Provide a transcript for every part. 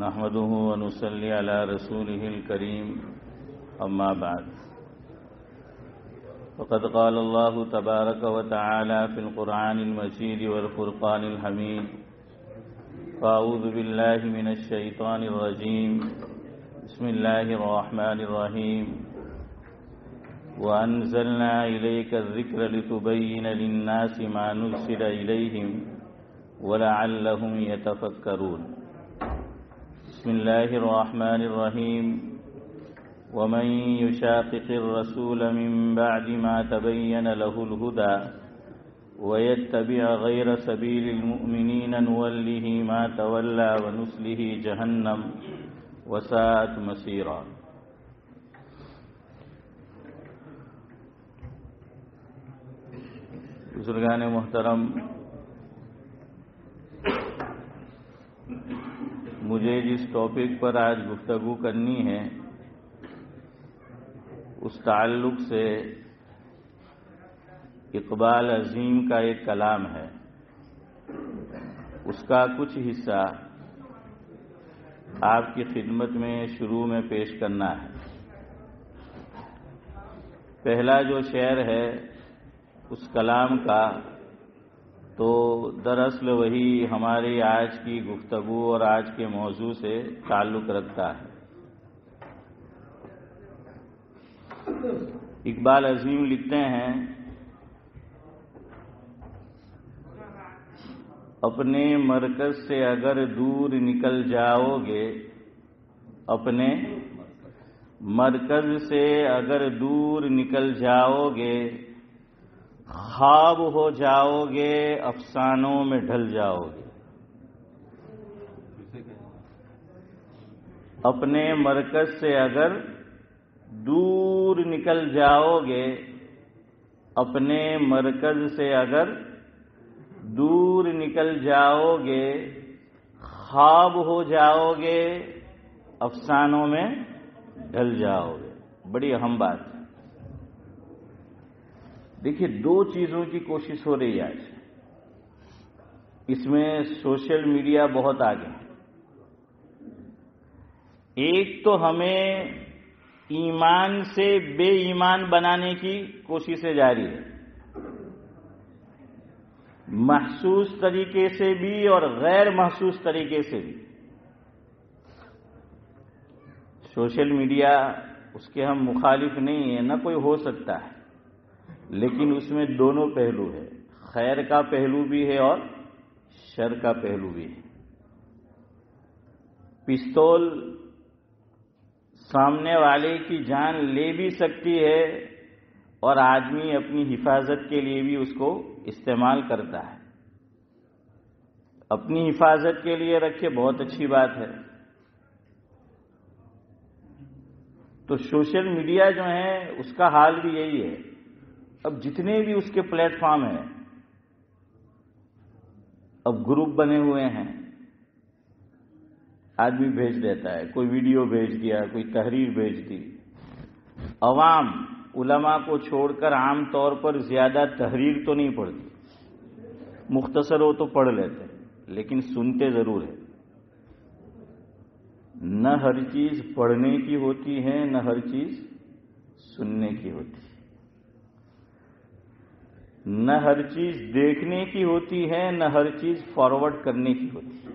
نحمده ونصلي على رسوله الكريم أما بعد فقد قال الله تبارك وتعالى في القرآن المجيد والفرقان الحميد فأعوذ بالله من الشيطان الرجيم بسم الله الرحمن الرحيم وأنزلنا إليك الذكر لتبين للناس ما نزل إليهم ولعلهم يتفكرون بسم الله الرحمن الرحيم ومن يشاقق الرسول من بعد ما تبين له الهدى ويتبع غير سبيل المؤمنين نوله ما تولى ونصله جهنم وساءت مصيرا. بزرگان محترم، مجھے جس ٹاپک پر آج گفتگو کرنی ہے اس تعلق سے اقبال عظیم کا ایک کلام ہے، اس کا کچھ حصہ آپ کی خدمت میں شروع میں پیش کرنا ہے. پہلا جو شعر ہے اس کلام کا تو دراصل وہی ہماری آج کی گفتگو اور آج کے موضوع سے تعلق رکھتا ہے. اقبال عظیم لکھتے ہیں، اپنے مرکز سے اگر دور نکل جاؤ گے، اپنے مرکز سے اگر دور نکل جاؤ گے، خواب ہو جاؤ گے، افسانوں میں ڈھل جاؤ گے. اپنے مرکز سے اگر دور نکل جاؤ گے، اپنے مرکز سے اگر دور نکل جاؤ گے، خواب ہو جاؤ گے، افسانوں میں ڈھل جاؤ گے. بڑی اہم بات ہے. دیکھیے، دو چیزوں کی کوشش ہو رہی ہے آج. اس میں سوشل میڈیا بہت آگے ہے. ایک تو ہمیں ایمان سے بے ایمان بنانے کی کوششیں جاری ہے، محسوس طریقے سے بھی اور غیر محسوس طریقے سے بھی. سوشل میڈیا، اس کے ہم مخالف نہیں ہیں، نہ کوئی ہو سکتا ہے، لیکن اس میں دونوں پہلو ہے. خیر کا پہلو بھی ہے اور شر کا پہلو بھی ہے. پستول سامنے والے کی جان لے بھی سکتی ہے اور آدمی اپنی حفاظت کے لیے بھی اس کو استعمال کرتا ہے. اپنی حفاظت کے لیے رکھے، بہت اچھی بات ہے. تو سوشل میڈیا جو ہے اس کا حال بھی یہی ہے. اب جتنے بھی اس کے پلیٹ فارم ہیں، اب گروپ بنے ہوئے ہیں، آدمی بھیج دیتا ہے، کوئی ویڈیو بھیج دیا، کوئی تحریر بھیج دی. عوام علماء کو چھوڑ کر عام طور پر زیادہ تحریر تو نہیں پڑھتی، مختصر ہو تو پڑھ لیتے، لیکن سنتے ضرور ہیں. نہ ہر چیز پڑھنے کی ہوتی ہے، نہ ہر چیز سننے کی ہوتی ہے. نہ ہر چیز دیکھنے کی ہوتی ہے، نہ ہر چیز فارورڈ کرنے کی ہوتی ہے.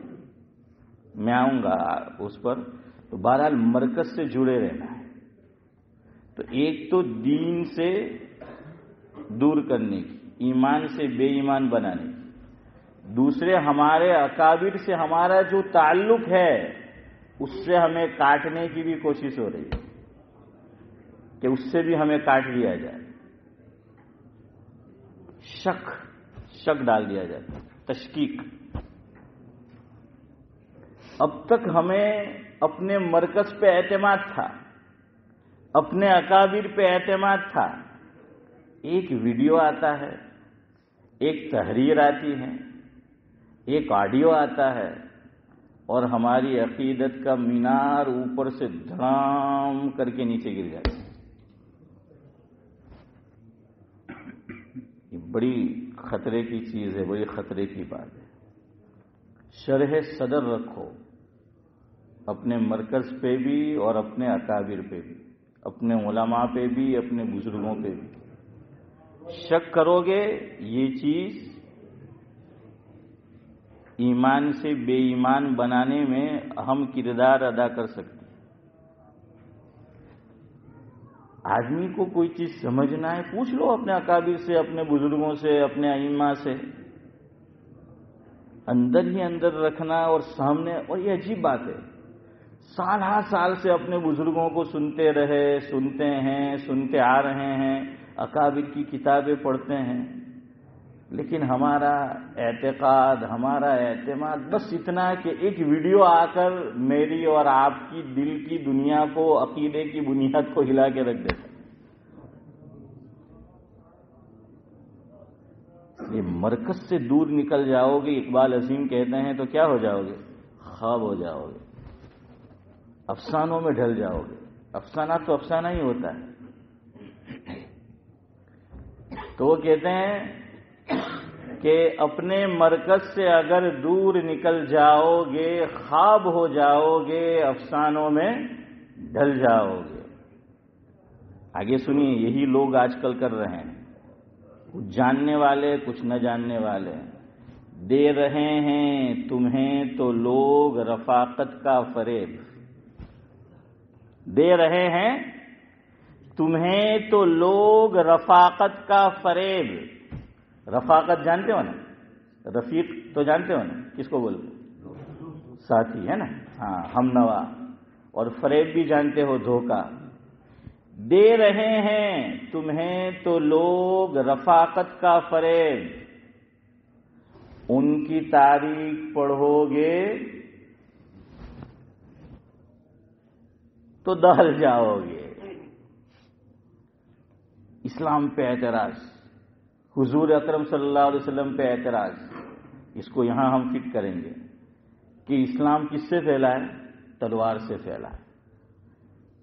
میں آؤں گا اس پر. تو بہرحال مرکز سے جڑے رہنا ہے. تو ایک تو دین سے دور کرنے کی، ایمان سے بے ایمان بنانے کی. دوسرے، ہمارے اکابر سے ہمارا جو تعلق ہے اس سے ہمیں کاٹنے کی بھی کوشش ہو رہی ہے کہ اس سے بھی ہمیں کاٹ دیا جائے. شک ڈال دیا جائے، تشکیک. اب تک ہمیں اپنے مرکز پہ اعتماد تھا، اپنے اکابر پہ اعتماد تھا. ایک ویڈیو آتا ہے، ایک تحریر آتی ہے، ایک آڈیو آتا ہے اور ہماری عقیدت کا مینار اوپر سے دھڑام کر کے نیچے گر جاتا ہے. یہ بڑی خطرے کی چیز ہے، بڑی خطرے کی بات ہے. شرح صدر رکھو، اپنے مرکز پہ بھی اور اپنے اکابر پہ بھی، اپنے علماء پہ بھی، اپنے بزرگوں پہ بھی شک کرو گے، یہ چیز ایمان سے بے ایمان بنانے میں اہم کردار ادا کر سکتی۔ آدمی کو کوئی چیز سمجھنا ہے، پوچھ لو اپنے اکابر سے، اپنے بزرگوں سے، اپنے ائمہ سے، اندر ہی اندر رکھنا اور سامنے۔ اور یہ عجیب بات ہے، سال ہر سال سے اپنے بزرگوں کو سنتے رہے، سنتے ہیں، سنتے آ رہے ہیں، اکابر کی کتابیں پڑھتے ہیں، لیکن ہمارا اعتقاد، ہمارا اعتماد بس اتنا ہے کہ ایک ویڈیو آ کر میری اور آپ کی دل کی دنیا کو، عقیدے کی بنیاد کو ہلا کے رکھ دیتا۔ یہ مرکز سے دور نکل جاؤ گے، اقبال عظیم کہتے ہیں، تو کیا ہو جاؤ گے؟ خواب ہو جاؤ گے، افسانوں میں ڈھل جاؤ گے۔ افسانہ تو افسانہ ہی ہوتا ہے۔ تو وہ کہتے ہیں کہ اپنے مرکز سے اگر دور نکل جاؤ گے، خواب ہو جاؤ گے، افسانوں میں ڈھل جاؤ گے۔ آگے سنیے، یہی لوگ آج کل کر رہے ہیں، کچھ جاننے والے، کچھ نہ جاننے والے، دے رہے ہیں تمہیں تو لوگ رفاقت کا فریب، دے رہے ہیں تمہیں تو لوگ رفاقت کا فریب۔ رفاقت جانتے ہو نا؟ رفیق تو جانتے ہو نا، کس کو بولتے؟ ساتھی ہے نا، ہاں، ہم نوا۔ اور فریب بھی جانتے ہو، دھوکہ۔ دے رہے ہیں تمہیں تو لوگ رفاقت کا فریب، ان کی تاریخ پڑھو گے تو دہل جاؤ گے۔ اسلام پہ اعتراض، حضور اکرم صلی اللہ علیہ وسلم پہ اعتراض، اس کو یہاں ہم فٹ کریں گے کہ اسلام کس سے پھیلا ہے؟ تلوار سے پھیلا ہے۔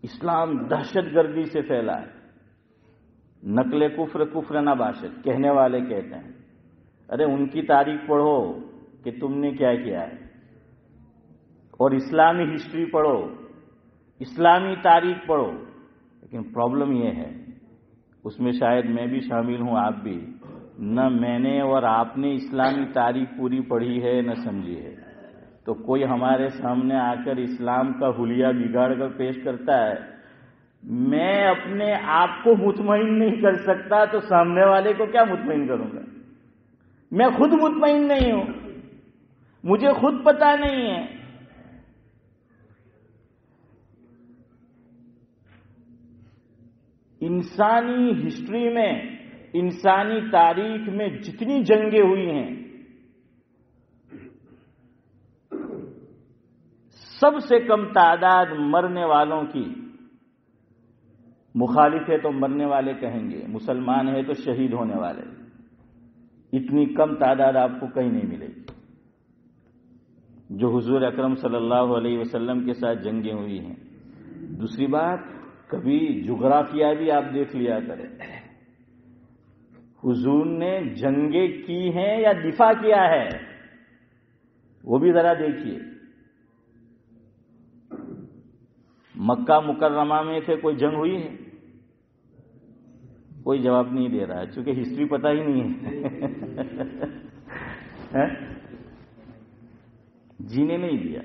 اسلام دہشت گردی سے پھیلا ہے۔ نقل کفر کفر نہ باشد، کہنے والے کہتے ہیں، ارے ان کی تاریخ پڑھو کہ تم نے کیا کیا ہے، اور اسلامی ہسٹری پڑھو، اسلامی تاریخ پڑھو۔ لیکن پرابلم یہ ہے، اس میں شاید میں بھی شامل ہوں، آپ بھی، نہ میں نے اور آپ نے اسلامی تاریخ پوری پڑھی ہے، نہ سمجھی ہے۔ تو کوئی ہمارے سامنے آ کر اسلام کا حلیہ بگاڑ کر پیش کرتا ہے، میں اپنے آپ کو مطمئن نہیں کر سکتا تو سامنے والے کو کیا مطمئن کروں گا؟ میں خود مطمئن نہیں ہوں، مجھے خود پتہ نہیں ہے۔ انسانی ہسٹری میں، انسانی تاریخ میں جتنی جنگیں ہوئی ہیں، سب سے کم تعداد مرنے والوں کی، مخالف ہے تو مرنے والے کہیں گے، مسلمان ہے تو شہید ہونے والے، اتنی کم تعداد آپ کو کہیں نہیں ملے گی جو حضور اکرم صلی اللہ علیہ وسلم کے ساتھ جنگیں ہوئی ہیں۔ دوسری بات، کبھی جغرافیہ بھی آپ دیکھ لیا کریں، حضور نے جنگیں کی ہیں یا دفاع کیا ہے، وہ بھی ذرا دیکھیے۔ مکہ مکرمہ میں تھے، کوئی جنگ ہوئی ہے؟ کوئی جواب نہیں دے رہا ہے، چونکہ ہسٹری پتہ ہی نہیں ہے۔ جینے نہیں دیا۔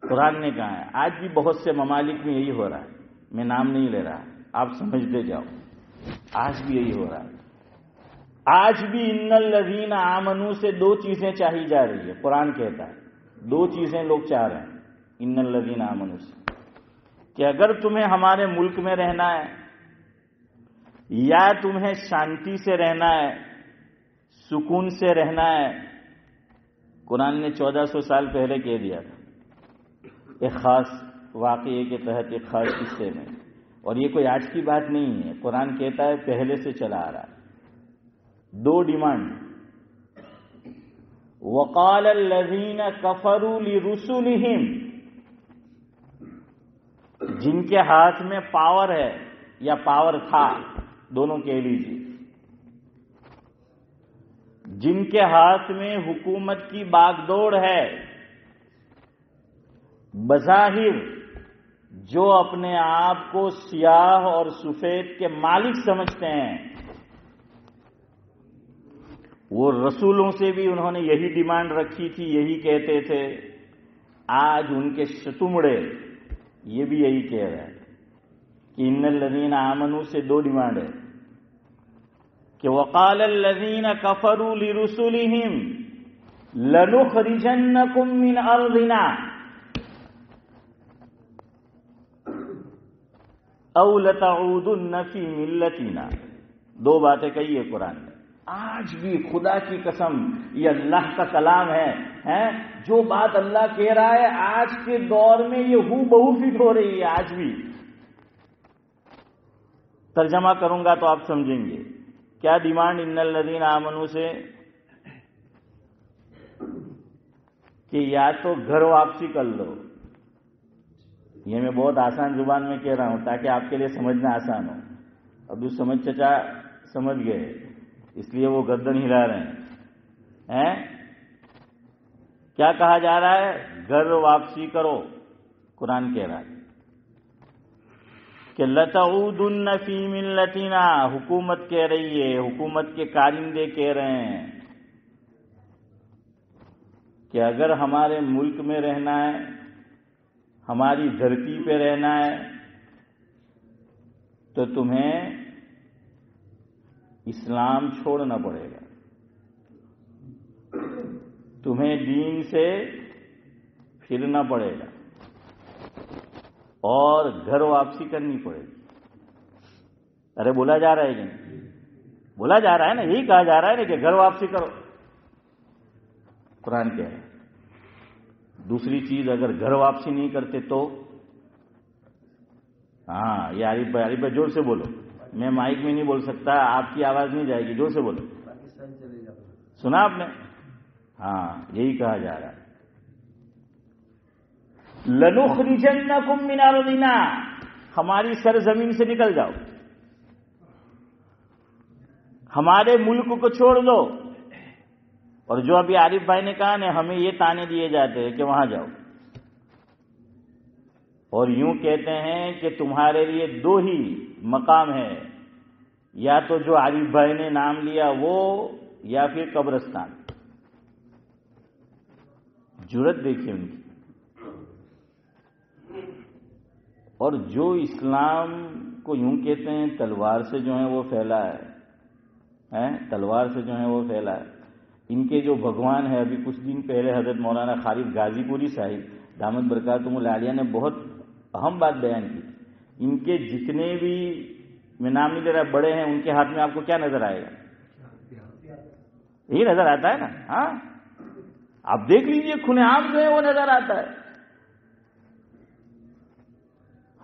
قرآن نے کہا ہے، آج بھی بہت سے ممالک میں یہی ہو رہا ہے، میں نام نہیں لے رہا، آپ سمجھتے جاؤ، آج بھی یہی ہو رہا ہے۔ آج بھی ان الذین آمنوا سے دو چیزیں چاہی جا رہی ہے، قرآن کہتا ہے دو چیزیں لوگ چاہ رہے ہیں ان الذین آمنوا سے، کہ اگر تمہیں ہمارے ملک میں رہنا ہے یا تمہیں شانتی سے رہنا ہے، سکون سے رہنا ہے، قرآن نے 1400 سال پہلے کہہ دیا تھا ایک خاص واقعے کے تحت، ایک خاص قصے میں، اور یہ کوئی آج کی بات نہیں ہے، قرآن کہتا ہے پہلے سے چلا آ رہا ہے۔ دو ڈیمانڈ، وقال الذین کفروا لرسلہم، جن کے ہاتھ میں پاور ہے یا پاور تھا، دونوں کہہ لیجیے، جن کے ہاتھ میں حکومت کی باغ دوڑ ہے، بظاہر جو اپنے آپ کو سیاہ اور سفید کے مالک سمجھتے ہیں، وہ رسولوں سے بھی انہوں نے یہی ڈیمانڈ رکھی تھی، یہی کہتے تھے. آج ان کے شتمڑے یہ بھی یہی کہہ رہے ہیں کہ ان الذین آمنوا سے دو ڈیمانڈ ہے کہ وقال الذین کفروا لرسلہم لنخرجنکم من ارضنا او لتعودن فی ملتنا. دو باتیں کہی ہے قرآن نے. آج بھی خدا کی قسم یہ اللہ کا کلام ہے. جو بات اللہ کہہ رہا ہے آج کے دور میں یہ ہو بہو فٹ ہو رہی ہے. آج بھی ترجمہ کروں گا تو آپ سمجھیں گے. کیا ڈیمانڈ ان الذین آمنوا سے؟ کہ یا تو گھر واپسی کر لو. یہ میں بہت آسان زبان میں کہہ رہا ہوں تاکہ آپ کے لیے سمجھنا آسان ہو. ابو سمجھ چچا سمجھ گئے اس لیے وہ گردن ہلا رہے ہیں. کیا کہا جا رہا ہے؟ گھر واپسی کرو. قرآن کہہ رہا ہے کہ لتعودن فی ملتنا. حکومت کہہ رہی ہے، حکومت کے کارندے کہہ رہے ہیں کہ اگر ہمارے ملک میں رہنا ہے، ہماری دھرتی پہ رہنا ہے، تو تمہیں اسلام چھوڑنا پڑے گا، تمہیں دین سے پھرنا پڑے گا اور گھر واپسی کرنی پڑے گی. ارے بولا جا رہا ہے کہ نہیں؟ بولا جا رہا ہے نا، یہی کہا جا رہا ہے نا کہ گھر واپسی کرو. قرآن کہہ رہا ہے. دوسری چیز، اگر گھر واپسی نہیں کرتے تو ہاں یہ عارف بھائی زور سے بولو. میں مائک میں نہیں بول سکتا، آپ کی آواز نہیں جائے گی، زور سے بولو. سنا آپ نے؟ ہاں یہی کہا جا رہا ہے. لنخرجنکم من ارضنا. ہماری سرزمین سے نکل جاؤ، ہمارے ملک کو چھوڑ دو. اور جو ابھی عارف بھائی نے کہا نا، ہمیں یہ تانے دیے جاتے ہیں کہ وہاں جاؤ. اور یوں کہتے ہیں کہ تمہارے لیے دو ہی مقام ہے، یا تو جو عارف بھائی نے نام لیا وہ، یا پھر قبرستان. جرت دیکھیے ان کی. اور جو اسلام کو یوں کہتے ہیں تلوار سے جو ہے وہ پھیلا ہے، تلوار سے جو ہے وہ پھیلا ہے. ان کے جو بھگوان ہے، ابھی کچھ دن پہلے حضرت مولانا خالد غازی پوری صاحب دامت برکاتہم العالیہ نے بہت اہم بات بیان کی. ان کے جتنے بھی، میں نام نہیں لے رہا، بڑے ہیں، ان کے ہاتھ میں آپ کو کیا نظر آئے گا؟ یہی نظر آتا ہے نا. ہاں آپ دیکھ لیجئے، کھلے عام جو ہے وہ نظر آتا ہے.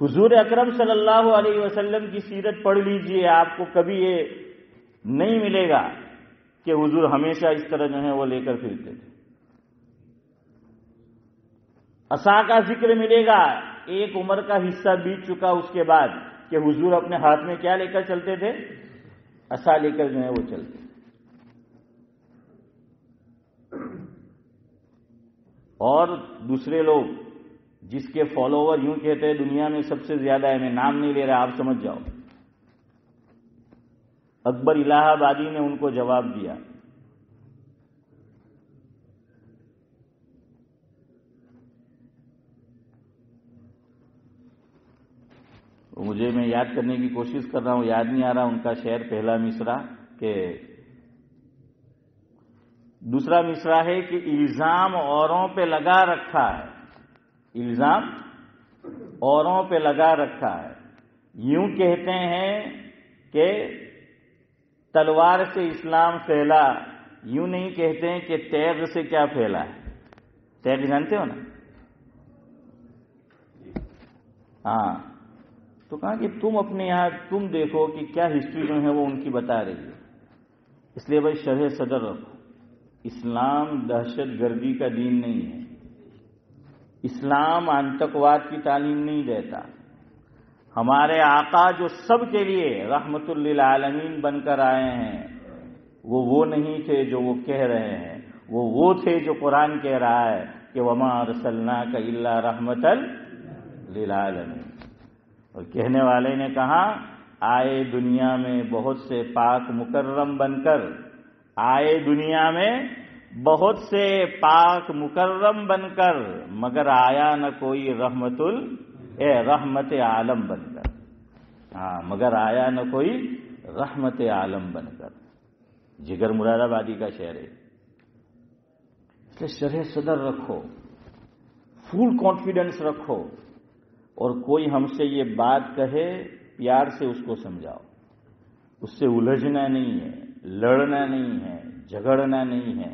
حضور اکرم صلی اللہ علیہ وسلم کی سیرت پڑھ لیجئے، آپ کو کبھی یہ نہیں ملے گا کہ حضور ہمیشہ اس طرح جو ہے وہ لے کر پھرتے تھے. عصا کا ذکر ملے گا. ایک عمر کا حصہ بیت چکا اس کے بعد کہ حضور اپنے ہاتھ میں کیا لے کر چلتے تھے؟ عصا لے کر جو ہے وہ چلتے. اور دوسرے لوگ جس کے فالوور یوں کہتے ہیں دنیا میں سب سے زیادہ ہے، میں نام نہیں لے رہا، آپ سمجھ جاؤ. اکبر الہ آبادی نے ان کو جواب دیا. مجھے، میں یاد کرنے کی کوشش کر رہا ہوں، یاد نہیں آ رہا ان کا شعر پہلا مصرع. کہ دوسرا مصرع ہے کہ الزام اوروں پہ لگا رکھا ہے، الزام اوروں پہ لگا رکھا ہے. یوں کہتے ہیں کہ تلوار سے اسلام پھیلا، یوں نہیں کہتے ہیں کہ تیغ سے کیا پھیلا ہے. تیغ جانتے ہو نا؟ ہاں. تو کہا کہ تم اپنے یہاں تم دیکھو کہ کیا ہسٹری جو ہے وہ ان کی بتا رہی ہے. اس لیے بھائی شرح صدر رکھو. اسلام دہشت گردی کا دین نہیں ہے. اسلام آتنکواد کی تعلیم نہیں دیتا. ہمارے آقا جو سب کے لیے رحمت للعالمین بن کر آئے ہیں، وہ نہیں تھے جو وہ کہہ رہے ہیں. وہ تھے جو قرآن کہہ رہا ہے کہ وما ارسلناک الا رحمۃ للعالمین، اور کہنے والے نے کہا آئے دنیا میں بہت سے پاک مکرم بن کر، آئے دنیا میں بہت سے پاک مکرم بن کر، مگر آیا نہ کوئی رحمت عالم بن کر، ہاں مگر آیا نہ کوئی رحمت عالم بن کر۔ جگر مراد آبادی کا شعر ہے، اس لیے شرح صدر رکھو، فل کانفیڈنس رکھو، اور کوئی ہم سے یہ بات کہے پیار سے اس کو سمجھاؤ، اس سے الجھنا نہیں ہے، لڑنا نہیں ہے، جھگڑنا نہیں ہے،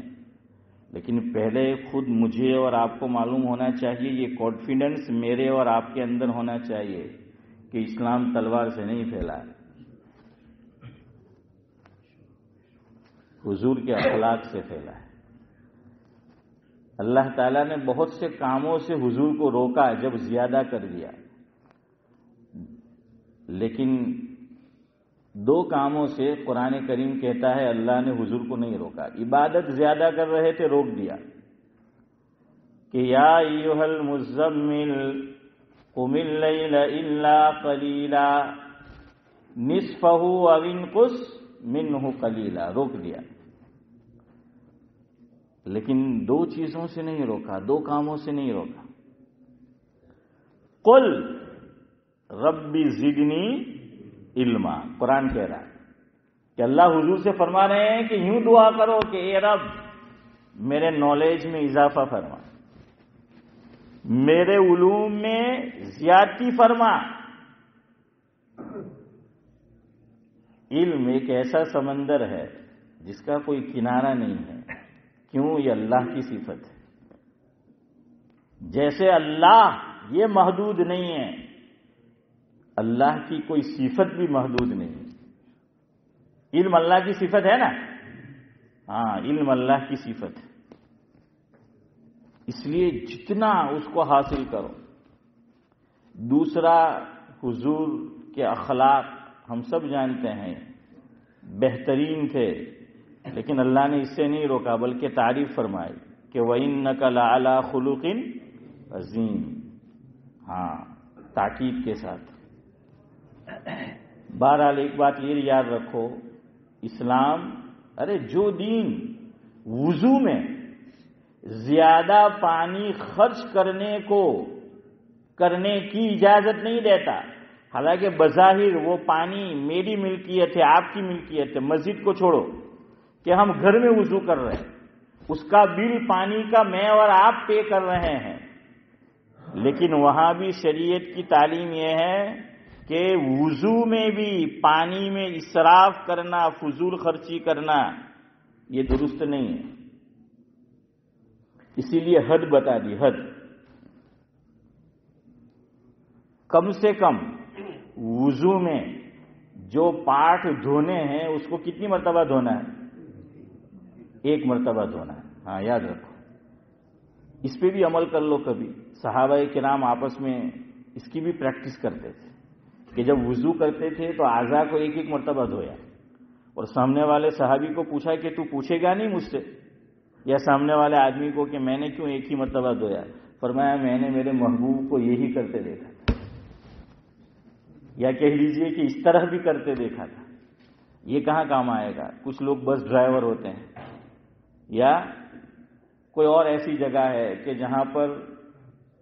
لیکن پہلے خود مجھے اور آپ کو معلوم ہونا چاہیے، یہ کانفیڈنس میرے اور آپ کے اندر ہونا چاہیے کہ اسلام تلوار سے نہیں پھیلا ہے، حضور کے اخلاق سے پھیلا ہے۔ اللہ تعالیٰ نے بہت سے کاموں سے حضور کو روکا جب زیادہ کر دیا، لیکن دو کاموں سے قرآن کریم کہتا ہے اللہ نے حضور کو نہیں روکا۔ عبادت زیادہ کر رہے تھے، روک دیا کہ یا ایھا المزمل قم اللیل الا قلیلا نصفہ او انقص منہ قلیلا، روک دیا۔ لیکن دو چیزوں سے نہیں روکا، دو کاموں سے نہیں روکا۔ قل ربی زدنی علما، قرآن کہہ رہا ہے کہ اللہ حضور سے فرما رہے ہیں کہ یوں دعا کرو کہ اے رب میرے نالج میں اضافہ فرما، میرے علوم میں زیادتی فرما۔ علم ایک ایسا سمندر ہے جس کا کوئی کنارہ نہیں ہے، کیوں؟ یہ اللہ کی صفت ہے۔ جیسے اللہ یہ محدود نہیں ہے، اللہ کی کوئی صفت بھی محدود نہیں ہے۔ علم اللہ کی صفت ہے نا، ہاں علم اللہ کی صفت ہے، اس لیے جتنا اس کو حاصل کرو۔ دوسرا، حضور کے اخلاق ہم سب جانتے ہیں بہترین تھے، لیکن اللہ نے اس سے نہیں روکا بلکہ تعریف فرمائی کہ وَإِنَّكَ لَعَلَىٰ خُلُقٍ عَظِيمٍ، ہاں تاکید کے ساتھ۔ بہرحال ایک بات یہ یاد رکھو، اسلام جو دین وضو میں زیادہ پانی خرچ کرنے کی اجازت نہیں دیتا، حالانکہ بظاہر وہ پانی میری ملکیت ہے، آپ کی ملکیت ہے، مسجد کو چھوڑو کہ ہم گھر میں وضو کر رہے ہیں، اس کا بل پانی کا میں اور آپ پے کر رہے ہیں، لیکن وہاں بھی شریعت کی تعلیم یہ ہے کہ وضو میں بھی پانی میں اسراف کرنا، فضول خرچی کرنا یہ درست نہیں ہے، اسی لیے حد بتا دی، حد کم سے کم وضو میں جو پارٹ دھونے ہیں اس کو کتنی مرتبہ دھونا ہے؟ ایک مرتبہ دھونا ہے، ہاں یاد رکھو، اس پہ بھی عمل کر لو۔ کبھی صحابہ کرام آپس میں اس کی بھی پریکٹس کرتے تھے کہ جب وضو کرتے تھے تو اعضاء کو ایک ایک مرتبہ دھویا، اور سامنے والے صحابی کو پوچھا کہ تو پوچھے گا نہیں مجھ سے، یا سامنے والے آدمی کو کہ میں نے کیوں ایک ہی مرتبہ دھویا؟ فرمایا میں نے میرے محبوب کو یہی کرتے دیکھا تھا، یا کہہ لیجئے کہ اس طرح بھی کرتے دیکھا تھا۔ یہ کہاں کام آئے گا؟ کچھ لوگ بس ڈرائیور ہوتے ہیں، یا کوئی اور ایسی جگہ ہے کہ جہاں پر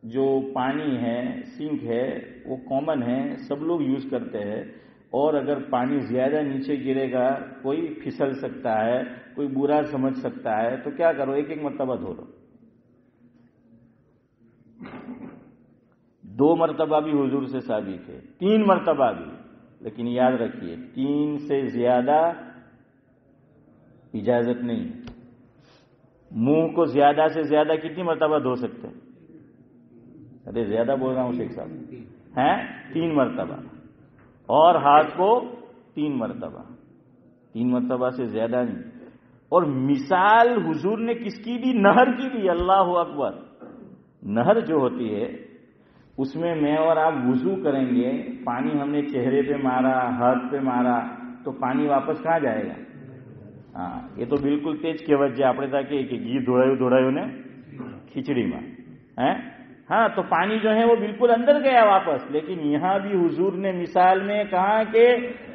جو پانی ہے، سنک ہے، وہ کامن ہے، سب لوگ یوز کرتے ہیں، اور اگر پانی زیادہ نیچے گرے گا کوئی پھسل سکتا ہے، کوئی برا سمجھ سکتا ہے، تو کیا کرو؟ ایک ایک مرتبہ دھو لو۔ 2 مرتبہ بھی حضور سے ثابت ہے، 3 مرتبہ بھی، لیکن یاد رکھیے 3 سے زیادہ اجازت نہیں۔ منہ کو زیادہ سے زیادہ کتنی مرتبہ دھو سکتے ہیں؟ ارے زیادہ بول رہا ہوں شیخ صاحب، ہیں 3 مرتبہ، اور ہاتھ کو 3 مرتبہ، 3 مرتبہ سے زیادہ نہیں۔ اور مثال حضور نے کس کی دی؟ نہر کی دی۔ اللہ اکبر! نہر جو ہوتی ہے اس میں اور آپ وضو کریں گے، پانی ہم نے چہرے پہ مارا، ہاتھ پہ مارا، تو پانی واپس کہاں جائے گا؟ ہاں یہ تو بالکل تیج کہوت ہے، આપણે તા કે ઘી ધોળાયું ને کھچڑی میں ہیں. ہاں تو پانی جو ہے وہ بالکل اندر گیا واپس. لیکن یہاں بھی حضور نے مثال میں کہا کہ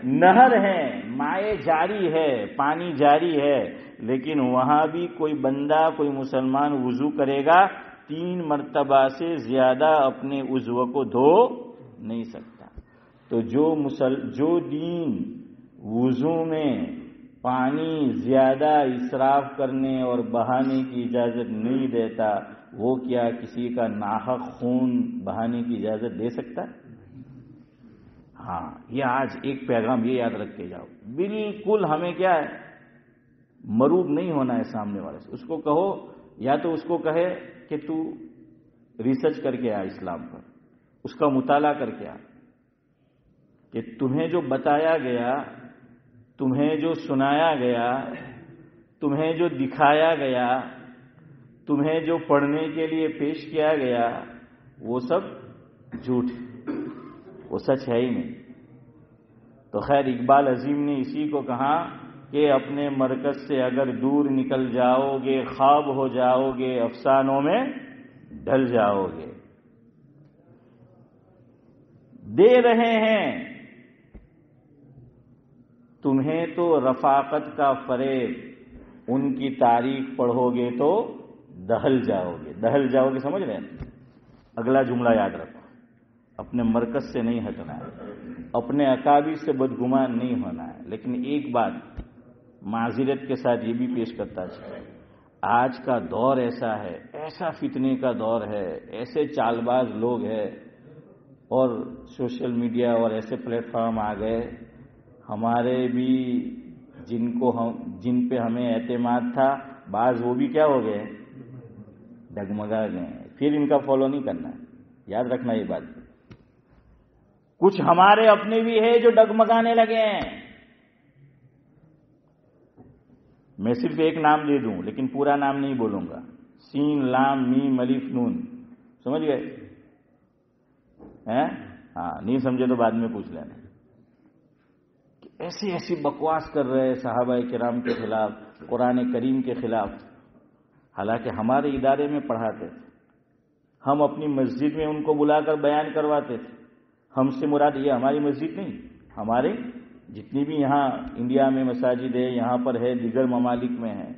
نہر ہے، مائع جاری ہے، پانی جاری ہے، لیکن وہاں بھی کوئی بندہ، کوئی مسلمان وضو کرے گا 3 مرتبہ سے زیادہ اپنے عضو کو دھو نہیں سکتا. تو جو دین وضو میں پانی زیادہ اسراف کرنے اور بہانے کی اجازت نہیں دیتا، وہ کیا کسی کا ناحق خون بہانے کی اجازت دے سکتا ہے؟ ہاں، یہ آج ایک پیغام یہ یاد رکھ کے جاؤ، بالکل ہمیں کیا ہے، مروب نہیں ہونا ہے سامنے والے سے. اس کو کہو، یا تو اس کو کہے کہ تو ریسرچ کر کے آ اسلام پر، اس کا مطالعہ کر کے آ، کہ تمہیں جو بتایا گیا، تمہیں جو سنایا گیا، تمہیں جو دکھایا گیا، تمہیں جو پڑھنے کے لیے پیش کیا گیا، وہ سب جھوٹ ہے، وہ سچ ہے ہی نہیں. تو خیر اقبال عظیم نے اسی کو کہا کہ اپنے مرکز سے اگر دور نکل جاؤ گے، خواب ہو جاؤ گے، افسانوں میں ڈھل جاؤ گے. دے رہے ہیں تمہیں تو رفاقت کا فریب، ان کی تاریخ پڑھو گے تو دہل جاؤ گے. دہل جاؤ گے سمجھ رہے ہیں؟ اگلا جملہ یاد رکھو، اپنے مرکز سے نہیں ہٹنا ہے، اپنے اکابر سے بدگمان نہیں ہونا ہے. لیکن ایک بات معذرت کے ساتھ یہ بھی پیش کرتا چاہیے، آج کا دور ایسا ہے، ایسا فتنے کا دور ہے، ایسے چال باز لوگ ہیں، اور سوشل میڈیا اور ایسے پلیٹ فارم آ گئے، ہمارے بھی جن پہ ہمیں اعتماد تھا، بعض وہ بھی کیا ہو گئے، ڈگمگا گئے. پھر ان کا فالو نہیں کرنا ہے، یاد رکھنا یہ بات. کچھ ہمارے اپنے بھی ہے جو ڈگمگانے لگے ہیں. میں صرف ایک نام دے دوں لیکن پورا نام نہیں بولوں گا، سین لام میم الف نون، سمجھ گئے؟ ہاں، نہیں سمجھے تو بعد میں پوچھ لینا. ایسی ایسی بکواس کر رہے صحابہ کرام کے خلاف، قرآن کریم کے خلاف، حالانکہ ہمارے ادارے میں پڑھاتے تھے، ہم اپنی مسجد میں ان کو بلا کر بیان کرواتے تھے. ہم سے مراد یہ ہماری مسجد نہیں، ہمارے جتنی بھی یہاں انڈیا میں مساجد ہے، یہاں پر ہے، دیگر ممالک میں ہے.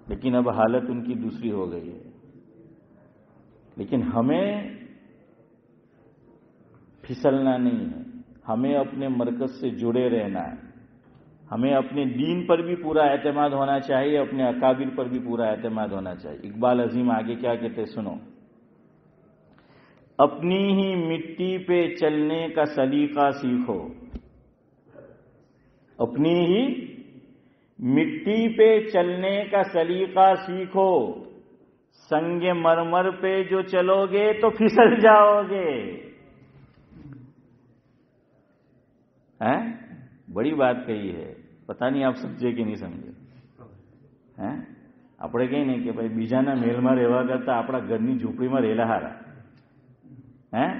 لیکن اب حالت ان کی دوسری ہو گئی ہے. لیکن ہمیں پھسلنا نہیں ہے، ہمیں اپنے مرکز سے جڑے رہنا ہے. ہمیں اپنے دین پر بھی پورا اعتماد ہونا چاہیے، اپنے اکابر پر بھی پورا اعتماد ہونا چاہیے. اقبال عظیم آگے کیا کہتے سنو، اپنی ہی مٹی پہ چلنے کا سلیقہ سیکھو. اپنی ہی مٹی پہ چلنے کا سلیقہ سیکھو، سنگ مرمر پہ جو چلو گے تو پھسل جاؤ گے. بڑی بات کہی ہے، پتہ نہیں آپ سمجھے کہ نہیں سمجھے. આપણે કહીએ ને કે ભાઈ બીજાના મહેલમાં રહેવા કરતા આપણા ઘરની ઝૂંપડીમાં રહેલા હારા.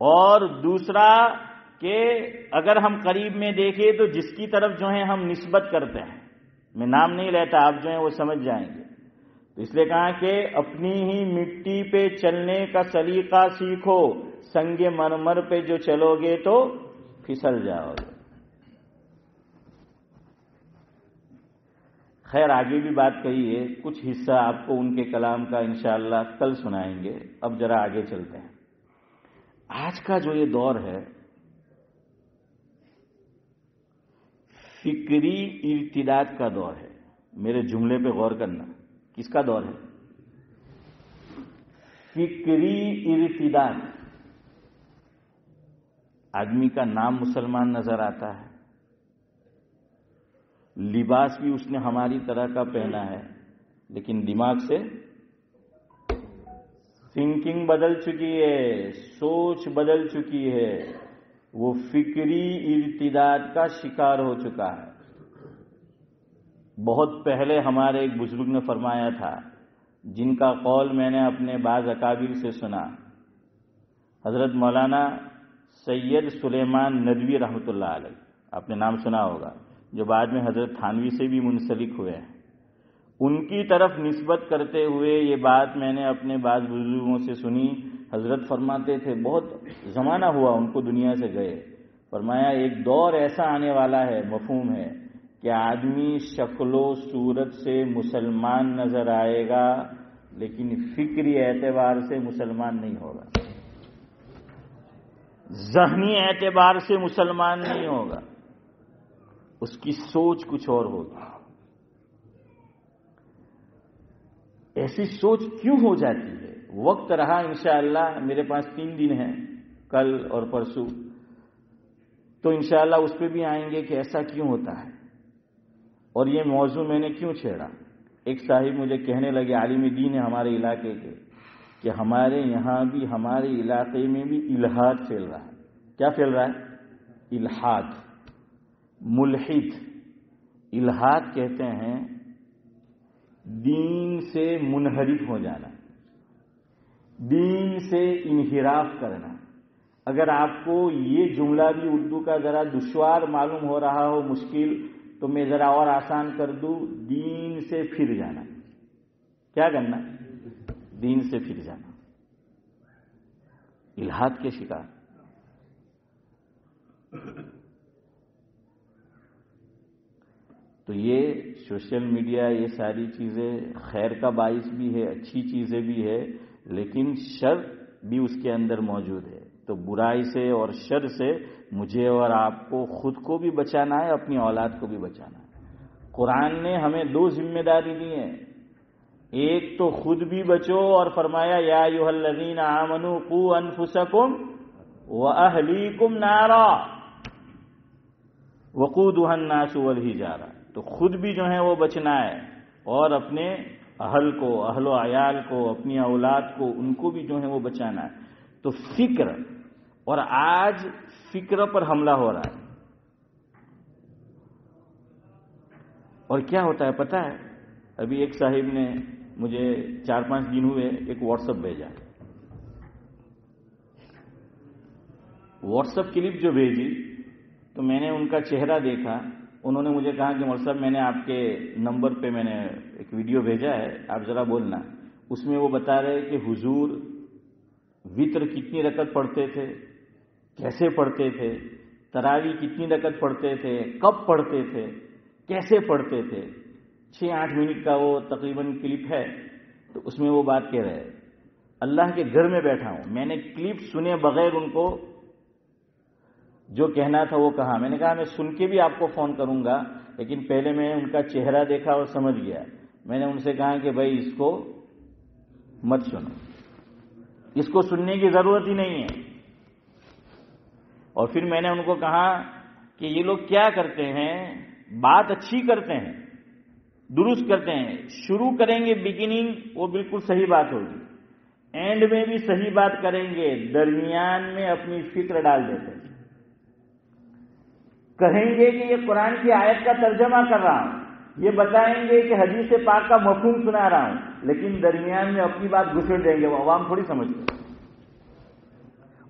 اور دوسرا کہ اگر ہم قریب میں دیکھیں تو جس کی طرف جو ہے ہم نسبت کرتے ہیں، میں نام نہیں لیتا، آپ جو ہیں وہ سمجھ جائیں گے. تو اس لیے کہا کہ اپنی ہی مٹی پہ چلنے کا سلیقہ سیکھو، سنگ مرمر پہ جو چلو گے تو پھسل جاؤ گے. خیر آگے بھی بات کہی ہے، کچھ حصہ آپ کو ان کے کلام کا انشاءاللہ کل سنائیں گے. اب ذرا آگے چلتے ہیں. آج کا جو یہ دور ہے فکری ارتداد کا دور ہے. میرے جملے پہ غور کرنا. کس کا دور ہے؟ فکری ارتداد. آدمی کا نام مسلمان نظر آتا ہے، لباس بھی اس نے ہماری طرح کا پہنا ہے، لیکن دماغ سے تھنکنگ بدل چکی ہے، سوچ بدل چکی ہے، وہ فکری ارتداد کا شکار ہو چکا ہے. بہت پہلے ہمارے ایک بزرگ نے فرمایا تھا، جن کا قول میں نے اپنے بعض اکابر سے سنا، حضرت مولانا سید سلیمان ندوی رحمۃ اللہ علیہ، آپ نے نام سنا ہوگا، جو بعد میں حضرت تھانوی سے بھی منسلک ہوئے ہیں. ان کی طرف نسبت کرتے ہوئے یہ بات میں نے اپنے بعض بزرگوں سے سنی. حضرت فرماتے تھے، بہت زمانہ ہوا ان کو دنیا سے گئے، فرمایا ایک دور ایسا آنے والا ہے، مفہوم ہے کہ آدمی شکل و صورت سے مسلمان نظر آئے گا لیکن فکری اعتبار سے مسلمان نہیں ہوگا، ذہنی اعتبار سے مسلمان نہیں ہوگا، اس کی سوچ کچھ اور ہوگی. ایسی سوچ کیوں ہو جاتی ہے؟ وقت رہا انشاءاللہ، میرے پاس 3 دن ہیں، کل اور پرسوں، تو انشاءاللہ اس پہ بھی آئیں گے کہ ایسا کیوں ہوتا ہے اور یہ موضوع میں نے کیوں چھیڑا. ایک صاحب مجھے کہنے لگے، عالم دین ہے ہمارے علاقے کے، کہ ہمارے یہاں بھی، ہمارے علاقے میں بھی الحاد پھیل رہا ہے. کیا پھیل رہا ہے؟ الحاد، ملحد. الحاد کہتے ہیں دین سے منحرف ہو جانا، دین سے انحراف کرنا. اگر آپ کو یہ جملہ بھی اردو کا ذرا دشوار معلوم ہو رہا ہو، مشکل، تو میں ذرا اور آسان کر دوں، دین سے پھر جانا. کیا کرنا؟ دین سے پھر جانا. الحاد کے شکار. تو یہ سوشل میڈیا، یہ ساری چیزیں خیر کا باعث بھی ہے، اچھی چیزیں بھی ہے، لیکن شر بھی اس کے اندر موجود ہے. تو برائی سے اور شر سے مجھے اور آپ کو، خود کو بھی بچانا ہے، اپنی اولاد کو بھی بچانا ہے. قرآن نے ہمیں 2 ذمہ داری دی ہیں. ایک تو خود بھی بچو، اور فرمایا یا ایھا الذین آمنوا قوا انفسکم واہلیکم نارا وقودھا الناس والحجارہ. تو خود بھی جو ہے وہ بچنا ہے، اور اپنے اہل کو، اہل و عیال کو، اپنی اولاد کو، ان کو بھی جو ہے وہ بچانا ہے. تو فکر، اور آج فکر پر حملہ ہو رہا ہے. اور کیا ہوتا ہے پتہ ہے؟ ابھی ایک صاحب نے مجھے 4-5 دن ہوئے ایک واٹس ایپ بھیجا. واٹس ایپ کلپ جو بھیجی تو میں نے ان کا چہرہ دیکھا. انہوں نے مجھے کہا کہ مول صاحب میں نے آپ کے نمبر پہ میں نے ایک ویڈیو بھیجا ہے، آپ ذرا بولنا. اس میں وہ بتا رہے کہ حضور وتر کتنی رکعت پڑھتے تھے، کیسے پڑھتے تھے، تراویح کتنی رکعت پڑھتے تھے، کب پڑھتے تھے، کیسے پڑھتے تھے. 6-8 منٹ کا وہ تقریباً کلپ ہے. تو اس میں وہ بات کہہ رہے ہیں، اللہ کے گھر میں بیٹھا ہوں. میں نے کلپ سنے بغیر ان کو جو کہنا تھا وہ کہا. میں نے کہا میں سن کے بھی آپ کو فون کروں گا، لیکن پہلے میں ان کا چہرہ دیکھا اور سمجھ گیا. میں نے ان سے کہا کہ بھائی اس کو مت سنو، اس کو سننے کی ضرورت ہی نہیں ہے. اور پھر میں نے ان کو کہا کہ یہ لوگ کیا کرتے ہیں، بات اچھی کرتے ہیں، درست کرتے ہیں، شروع کریں گے بگننگ وہ بالکل صحیح بات ہوگی، اینڈ میں بھی صحیح بات کریں گے، درمیان میں اپنی فکر ڈال دیتے ہیں. کہیں گے کہ یہ قرآن کی آیت کا ترجمہ کر رہا ہوں، یہ بتائیں گے کہ حدیث پاک کا مفہوم سنا رہا ہوں، لیکن درمیان میں اپنی بات گھسیٹ دیں گے. وہ عوام تھوڑی سمجھتے.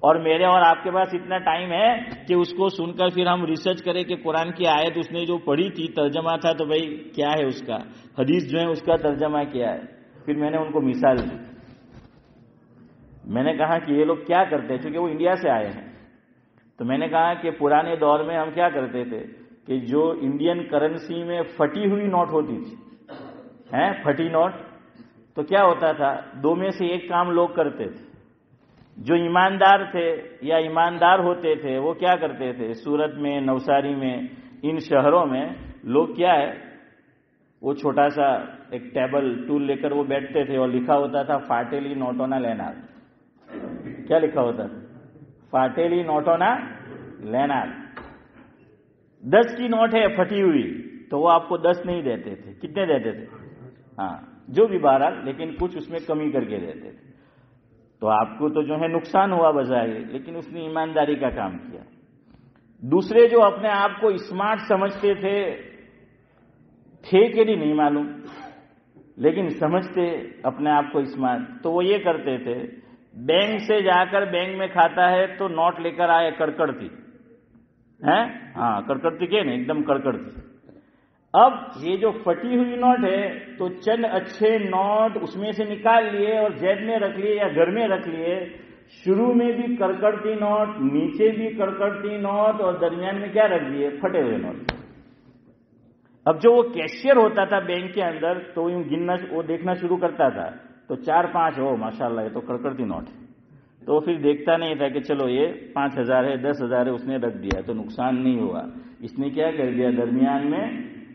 اور میرے اور آپ کے پاس اتنا ٹائم ہے کہ اس کو سن کر پھر ہم ریسرچ کریں کہ قرآن کی آیت اس نے جو پڑھی تھی ترجمہ تھا، تو بھائی کیا ہے اس کا، حدیث جو ہے اس کا ترجمہ کیا ہے. پھر میں نے ان کو مثال دی. میں نے کہا کہ یہ لوگ کیا کرتے ہیں، چونکہ وہ انڈیا سے آئے ہیں. تو میں نے کہا کہ پرانے دور میں ہم کیا کرتے تھے کہ جو انڈین کرنسی میں پھٹی ہوئی نوٹ ہوتی تھی، پھٹی نوٹ، تو کیا ہوتا تھا، 2 میں سے ایک کام لوگ کرتے تھے. جو ایماندار تھے یا ایماندار ہوتے تھے وہ کیا کرتے تھے، صورت میں، نوساری میں ان شہروں میں لوگ کیا ہے، وہ چھوٹا سا ایک ٹیبل ٹول لے کر وہ بیٹھتے تھے اور لکھا ہوتا تھا فاٹیلی نوٹونا لینار. کیا لکھا ہوتا تھا؟ فاٹیلی نوٹونا لینار. 10 کی نوٹ ہے پھٹی ہوئی تو وہ آپ کو 10 نہیں دیتے تھے. کتنے دیتے تھے؟ ہاں جو بھی بہرحال، لیکن کچھ اس میں کمی کر کے دیتے تھے. تو آپ کو تو جو ہے نقصان ہوا بظاہر، لیکن اس نے ایمانداری کا کام کیا. دوسرے جو اپنے آپ کو اسمارٹ سمجھتے تھے کہ نہیں معلوم، لیکن سمجھتے اپنے آپ کو اسمارٹ، تو وہ یہ کرتے تھے، بینک سے جا کر بینک میں کھاتا ہے تو نوٹ لے کر آئے کڑکڑتی ہے، ہاں کڑکڑتی کہ نہیں، ایک دم کڑکڑتی. اب یہ جو پھٹی ہوئی نوٹ ہے تو چند اچھے نوٹ اس میں سے نکال لیے اور جیب میں رکھ لیے یا گھر میں رکھ لیے. شروع میں بھی کڑکڑتی نوٹ، نیچے بھی کڑکڑتی نوٹ، اور درمیان میں کیا رکھ دیے؟ پھٹے ہوئے نوٹ. اب جو وہ کیشیئر ہوتا تھا بینک کے اندر تو یوں گننا، وہ دیکھنا شروع کرتا تھا تو 4-5 ہو ماشاءاللہ یہ تو کڑکڑتی نوٹ ہے، تو پھر دیکھتا نہیں تھا کہ چلو یہ 5,000 ہے 10,000 ہے، اس نے رکھ دیا تو نقصان نہیں ہوا. اس نے کیا کر دیا؟ درمیان میں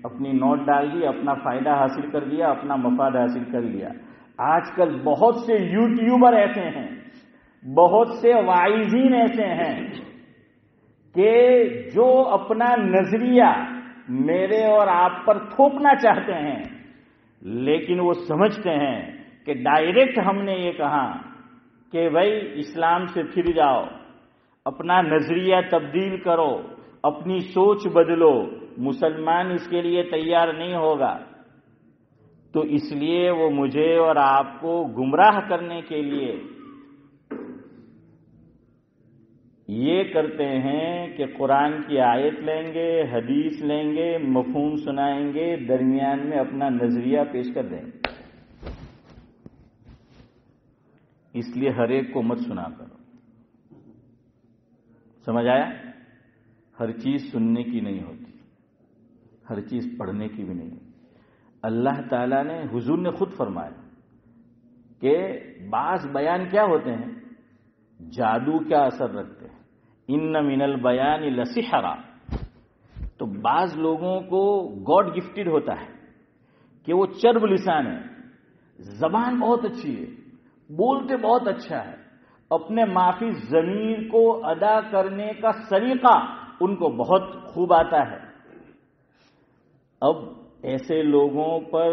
اپنی نوٹ ڈال دی، اپنا فائدہ حاصل کر لیا، اپنا مفاد حاصل کر لیا. آج کل بہت سے یوٹیوبر ایسے ہیں، بہت سے واعظین ایسے ہیں کہ جو اپنا نظریہ میرے اور آپ پر تھوپنا چاہتے ہیں، لیکن وہ سمجھتے ہیں کہ ڈائریکٹ ہم نے یہ کہا کہ بھائی اسلام سے پھر جاؤ، اپنا نظریہ تبدیل کرو، اپنی سوچ بدلو، مسلمان اس کے لیے تیار نہیں ہوگا. تو اس لیے وہ مجھے اور آپ کو گمراہ کرنے کے لیے یہ کرتے ہیں کہ قرآن کی آیت لیں گے، حدیث لیں گے، مفہوم سنائیں گے، درمیان میں اپنا نظریہ پیش کر دیں گے. اس لیے ہر ایک کو مت سنا کرو. سمجھ آیا؟ ہر چیز سننے کی نہیں ہوتی، ہر چیز پڑھنے کی بھی نہیں ہوتی. اللہ تعالیٰ نے، حضور نے خود فرمایا کہ بعض بیان کیا ہوتے ہیں؟ جادو کا اثر رکھتے ہیں. ان من البیان لسحرا. تو بعض لوگوں کو گاڈ گفٹڈ ہوتا ہے کہ وہ چرب لسان ہے، زبان بہت اچھی ہے، بولتے بہت اچھا ہے، اپنے معافی ضمیر کو ادا کرنے کا سلیقہ ان کو بہت خوب آتا ہے. اب ایسے لوگوں پر،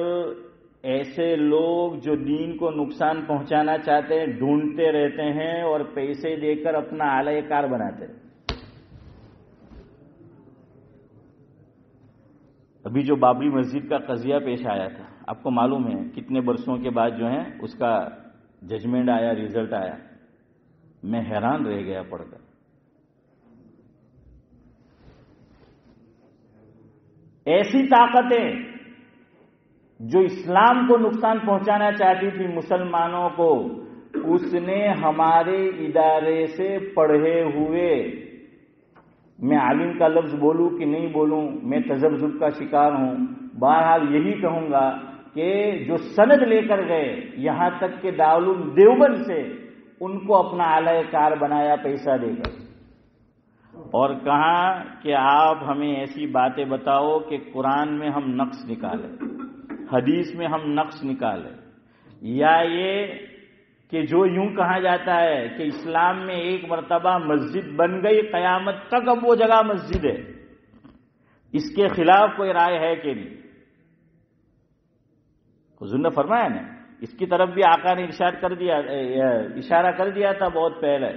ایسے لوگ جو دین کو نقصان پہنچانا چاہتے ہیں ڈھونڈتے رہتے ہیں اور پیسے دے کر اپنا اعلی کار بناتے ہیں. ابھی جو بابری مسجد کا قضیہ پیش آیا تھا، آپ کو معلوم ہے کتنے برسوں کے بعد جو ہے اس کا ججمنٹ آیا، ریزلٹ آیا. میں حیران رہ گیا پڑھ کر. ایسی طاقتیں جو اسلام کو نقصان پہنچانا چاہتی تھی مسلمانوں کو، اس نے ہمارے ادارے سے پڑھے ہوئے، میں عالم کا لفظ بولوں کہ نہیں بولوں، میں تذبذب کا شکار ہوں، بہرحال یہی کہوں گا کہ جو سند لے کر گئے یہاں تک کہ دارالعلوم دیوبند سے، ان کو اپنا اعلی کار بنایا پیسہ دے کر، اور کہا کہ آپ ہمیں ایسی باتیں بتاؤ کہ قرآن میں ہم نقص نکالیں، حدیث میں ہم نقص نکالیں، یا یہ کہ جو یوں کہا جاتا ہے کہ اسلام میں ایک مرتبہ مسجد بن گئی، قیامت تک اب وہ جگہ مسجد ہے. اس کے خلاف کوئی رائے ہے کہ نہیں؟ حضور نے فرمایا نا، اس کی طرف بھی آقا نے اشارہ کر دیا تھا بہت پہلے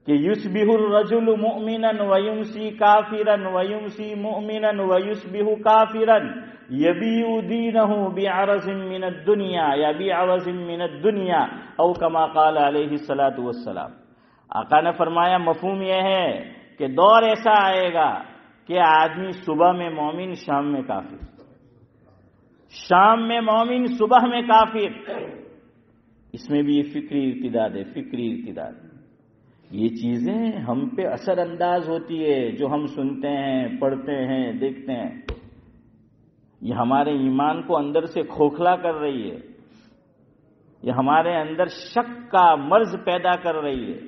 کہ یصبح الرجل مؤمنا ویمسی کافرا ویمسی مؤمنا ویصبح کافرا یبیع دینہ بعرض من الدنیا یا بعوض من الدنیا او کما قال علیہ الصلاۃ والسلام. آقا نے فرمایا مفہوم یہ ہے کہ دور ایسا آئے گا کہ آدمی صبح میں مومن، شام میں کافر، شام میں مومن، صبح میں کافر. اس میں بھی یہ فکری ارتداد ہے، فکری ارتداد. یہ چیزیں ہم پہ اثر انداز ہوتی ہے، جو ہم سنتے ہیں، پڑھتے ہیں، دیکھتے ہیں. یہ ہمارے ایمان کو اندر سے کھوکھلا کر رہی ہے، یہ ہمارے اندر شک کا مرض پیدا کر رہی ہے.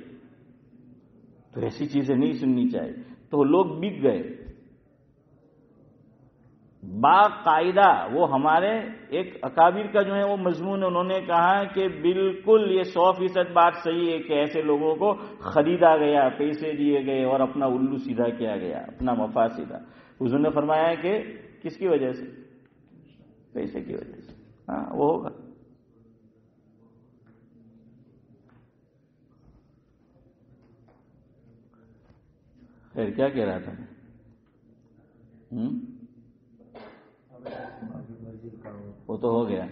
تو ایسی چیزیں نہیں سننی چاہیے. تو لوگ بک گئے باقاعدہ وہ ہمارے ایک اکابر کا جو ہے وہ مضمون، انہوں نے کہا کہ بالکل یہ 100% بات صحیح ہے کہ ایسے لوگوں کو خریدا گیا، پیسے دیے گئے اور اپنا الو سیدھا کیا گیا، اپنا مفاد سیدھا۔ حضور نے فرمایا کہ کس کی وجہ سے؟ پیسے کی وجہ سے۔ ہاں وہ ہوگا۔ خیر کیا کہہ رہا تھا وہ تو ہو گیا۔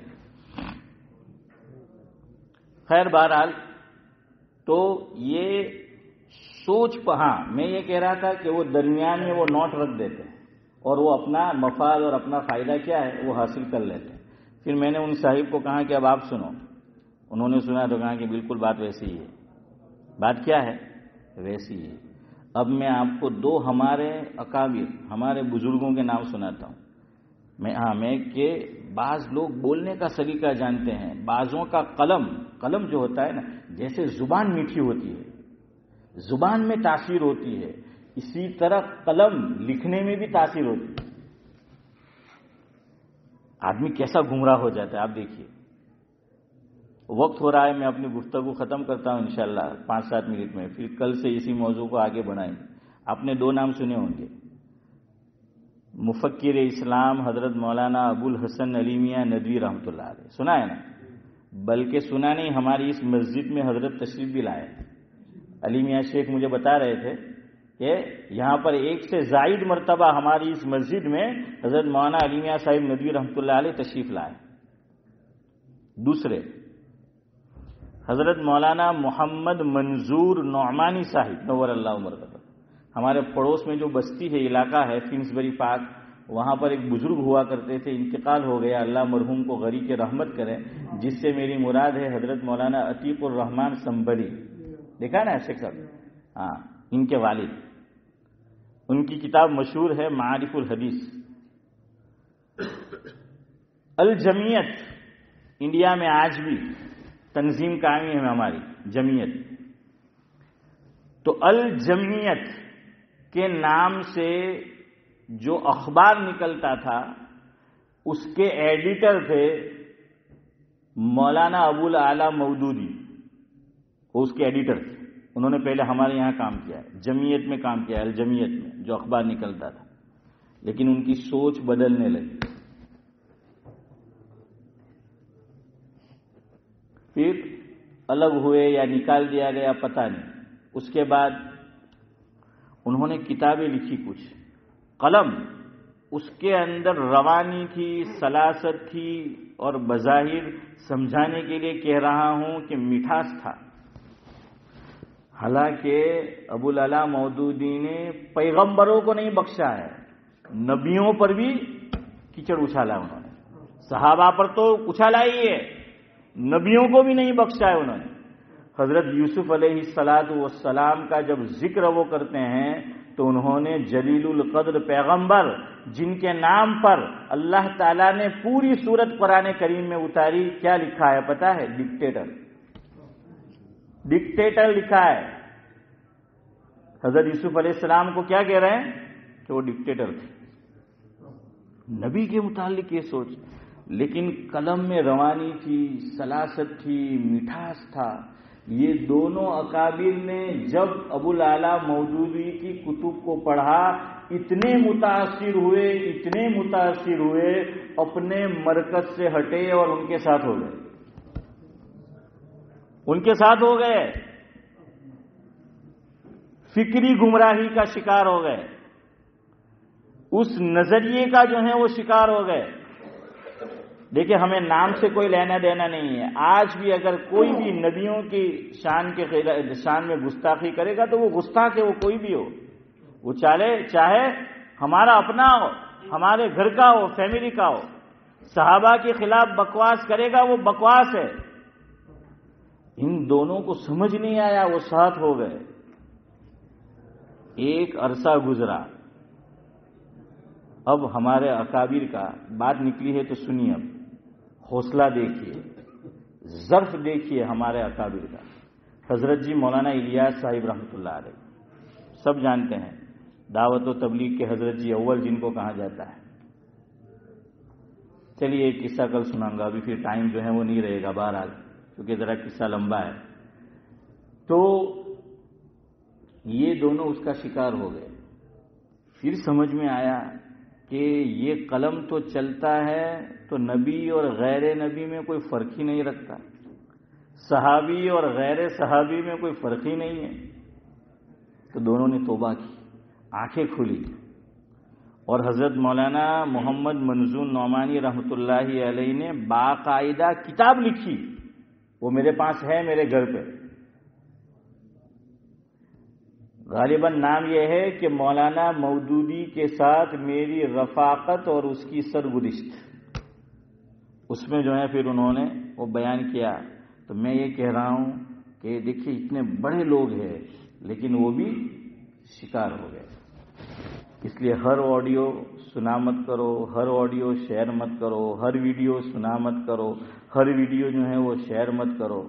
خیر بہرحال تو یہ سوچ ہاں میں یہ کہہ رہا تھا کہ وہ درمیان میں وہ نوٹ رکھ دیتے ہیں اور وہ اپنا مفاد اور اپنا فائدہ کیا ہے وہ حاصل کر لیتے ہیں۔ پھر میں نے ان صاحب کو کہا کہ اب آپ سنو، انہوں نے سنا تو کہا کہ بالکل بات ویسی ہی ہے۔ بات کیا ہے؟ ویسی ہی ہے۔ اب میں آپ کو دو ہمارے اکابر، ہمارے بزرگوں کے نام سناتا ہوں۔ میں کہ بعض لوگ بولنے کا سلیقہ جانتے ہیں، بعضوں کا قلم جو ہوتا ہے نا، جیسے زبان میٹھی ہوتی ہے، زبان میں تاثیر ہوتی ہے، اسی طرح قلم لکھنے میں بھی تاثیر ہوتی ہے۔ آدمی کیسا گمراہ ہو جاتا ہے آپ دیکھیے۔ وقت ہو رہا ہے، میں اپنی گفتگو ختم کرتا ہوں انشاءاللہ 5-7 منٹ میں، پھر کل سے اسی موضوع کو آگے بڑھائیں گے۔ آپ نے دو نام سنے ہوں گے، مفکر اسلام حضرت مولانا ابو الحسن علی میاں ندوی رحمۃ اللہ علیہ، سنا ہے نا؟ بلکہ سنا نہیں، ہماری اس مسجد میں حضرت تشریف بھی لائے۔ علی میاں شیخ مجھے بتا رہے تھے کہ یہاں پر 1 سے زائد مرتبہ ہماری اس مسجد میں حضرت مولانا علی میاں صاحب ندوی رحمۃ اللہ علیہ تشریف لائے۔ دوسرے حضرت مولانا محمد منظور نعمانی صاحب نور اللہ مرتبہ، ہمارے پڑوس میں جو بستی ہے، علاقہ ہے فنسبری پارک، وہاں پر ایک بزرگ ہوا کرتے تھے، انتقال ہو گیا، اللہ مرحوم کو غری کے رحمت کرے، جس سے میری مراد ہے حضرت مولانا عتیق الرحمان سنبری، دیکھا نا شیخ صاحب؟ ہاں، ان کے والد، ان کی کتاب مشہور ہے معارف الحدیث۔ الجمیت انڈیا میں آج بھی تنظیم قائم ہے ہماری جمعیت، تو الجمعیت کے نام سے جو اخبار نکلتا تھا اس کے ایڈیٹر تھے مولانا ابو الاعلی مودودی، وہ اس کے ایڈیٹر تھے۔ انہوں نے پہلے ہمارے یہاں کام کیا ہے، جمعیت میں کام کیا ہے، الجمعیت میں جو اخبار نکلتا تھا، لیکن ان کی سوچ بدلنے لگی۔ پھر الگ ہوئے یا نکال دیا گیا پتہ نہیں۔ اس کے بعد انہوں نے کتابیں لکھی کچھ، قلم اس کے اندر روانی تھی، سلاست تھی، اور بظاہر سمجھانے کے لیے کہہ رہا ہوں کہ مٹھاس تھا۔ حالانکہ ابو الاعلی مودودی نے پیغمبروں کو نہیں بخشا ہے، نبیوں پر بھی کیچڑ اچھالا انہوں نے، صحابہ پر تو اچھالا ہی ہے، نبیوں کو بھی نہیں بخشا ہے انہوں نے۔ حضرت یوسف علیہ السلام کا جب ذکر وہ کرتے ہیں تو انہوں نے جلیل القدر پیغمبر، جن کے نام پر اللہ تعالیٰ نے پوری سورت قرآن کریم میں اتاری، کیا لکھا ہے پتہ ہے؟ ڈکٹیٹر، ڈکٹیٹر لکھا ہے۔ حضرت یوسف علیہ السلام کو کیا کہہ رہے ہیں؟ کہ وہ ڈکٹیٹر تھے۔ نبی کے متعلق یہ سوچ، لیکن قلم میں روانی تھی، سلاست تھی، مٹھاس تھا۔ یہ دونوں اکابر نے جب ابو الاعلی مودودی کی کتب کو پڑھا اتنے متاثر ہوئے، اپنے مرکز سے ہٹے اور ان کے ساتھ ہو گئے، فکری گمراہی کا شکار ہو گئے، اس نظریے کا جو ہے وہ شکار ہو گئے۔ دیکھیں ہمیں نام سے کوئی لینا دینا نہیں ہے، آج بھی اگر کوئی بھی نبیوں کی شان میں گستاخی کرے گا تو وہ گستاخ ہے، وہ کوئی بھی ہو، وہ چاہے ہمارا اپنا ہو، ہمارے گھر کا ہو، فیملی کا ہو، صحابہ کے خلاف بکواس کرے گا وہ بکواس ہے۔ ان دونوں کو سمجھ نہیں آیا، وہ ساتھ ہو گئے۔ ایک عرصہ گزرا، اب ہمارے اکابر کا بات نکلی ہے تو سنیے، اب حوصلہ دیکھیے، ظرف دیکھیے ہمارے اکابر کا۔ حضرت جی مولانا الیاس صاحب رحمۃ اللہ علیہ، سب جانتے ہیں، دعوت و تبلیغ کے حضرت جی اول جن کو کہا جاتا ہے، چلیے ایک قصہ کل سناؤں گا، ابھی پھر ٹائم جو ہے وہ نہیں رہے گا بہرحال، کیونکہ ذرا قصہ لمبا ہے۔ تو یہ دونوں اس کا شکار ہو گئے۔ پھر سمجھ میں آیا کہ یہ قلم تو چلتا ہے تو نبی اور غیر نبی میں کوئی فرق ہی نہیں رکھتا، صحابی اور غیر صحابی میں کوئی فرق ہی نہیں ہے۔ تو دونوں نے توبہ کی، آنکھیں کھلی، اور حضرت مولانا محمد منظور نعمانی رحمۃ اللہ علیہ نے باقاعدہ کتاب لکھی، وہ میرے پاس ہے میرے گھر پہ۔ غالباً نام یہ ہے کہ مولانا مودودی کے ساتھ میری رفاقت اور اس کی سرگزشت، اس میں جو ہے پھر انہوں نے وہ بیان کیا۔ تو میں یہ کہہ رہا ہوں کہ دیکھیے اتنے بڑے لوگ ہیں لیکن وہ بھی شکار ہو گئے۔ اس لیے ہر آڈیو سنا مت کرو، ہر آڈیو شیئر مت کرو، ہر ویڈیو سنا مت کرو، ہر ویڈیو جو ہے وہ شیئر مت کرو۔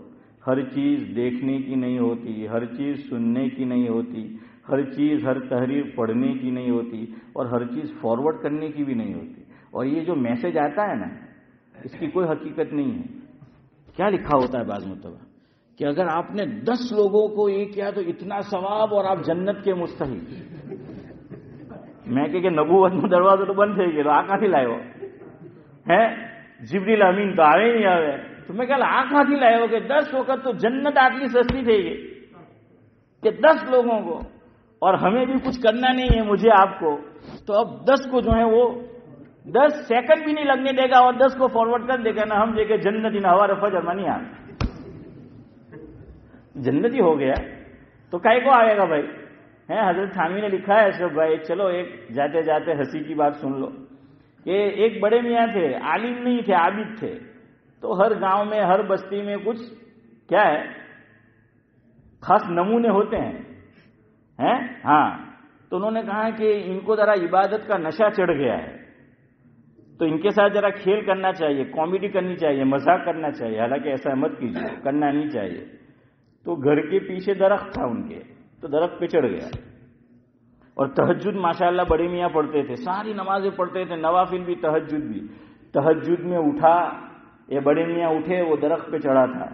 ہر چیز دیکھنے کی نہیں ہوتی، ہر چیز سننے کی نہیں ہوتی، ہر چیز ہر تحریر پڑھنے کی نہیں ہوتی، اور ہر چیز فارورڈ کرنے کی بھی نہیں ہوتی۔ اور یہ جو میسج آتا ہے نا، اس کی کوئی حقیقت نہیں ہے۔ کیا لکھا ہوتا ہے بعض مرتبہ کہ اگر آپ نے 10 لوگوں کو یہ کیا تو اتنا ثواب اور آپ جنت کے مستحق۔ میں کہ نبوت میں دروازہ تو بند થઈ ગયો، આ ક્યાંથી લાવ્યો હે? જિબ્રીલ અમીન તો આવે નહીં આવે। تو میں کہا આ ક્યાંથી લાવ્યો کہ 10 وقت تو جنت آتلی سستی થઈ گئی کہ 10 لوگوں کو، اور ہمیں بھی کچھ کرنا نہیں ہے مجھے آپ کو، تو اب 10 کو جو ہے وہ 10 سیکنڈ بھی نہیں لگنے دے گا اور 10 کو فارورڈ کر دے گا نا، ہم دیکھے جنتی نہ ہوا فجر منی آ جنتی ہو گیا تو کائے کو آئے گا بھائی؟ حضرت تھانوی نے لکھا ہے اشرف بھائی، چلو ایک جاتے جاتے ہنسی کی بات سن لو کہ ایک بڑے میاں تھے، عالم نہیں تھے، عابد تھے، تو ہر گاؤں میں ہر بستی میں کچھ کیا ہے خاص نمونے ہوتے ہیں ہاں۔ تو انہوں نے کہا کہ ان کو ذرا عبادت کا نشہ چڑھ گیا ہے، تو ان کے ساتھ ذرا کھیل کرنا چاہیے، کامیڈی کرنی چاہیے، مذاق کرنا چاہیے، حالانکہ ایسا مت کیجیے، کرنا نہیں چاہیے۔ تو گھر کے پیچھے درخت تھا ان کے، تو درخت پہ چڑھ گیا، اور تہجد ماشاءاللہ بڑے میاں پڑھتے تھے، ساری نمازیں پڑھتے تھے، نوافل بھی تہجد بھی۔ تہجد میں اٹھا، یہ بڑے میاں اٹھے، وہ درخت پہ چڑھا تھا،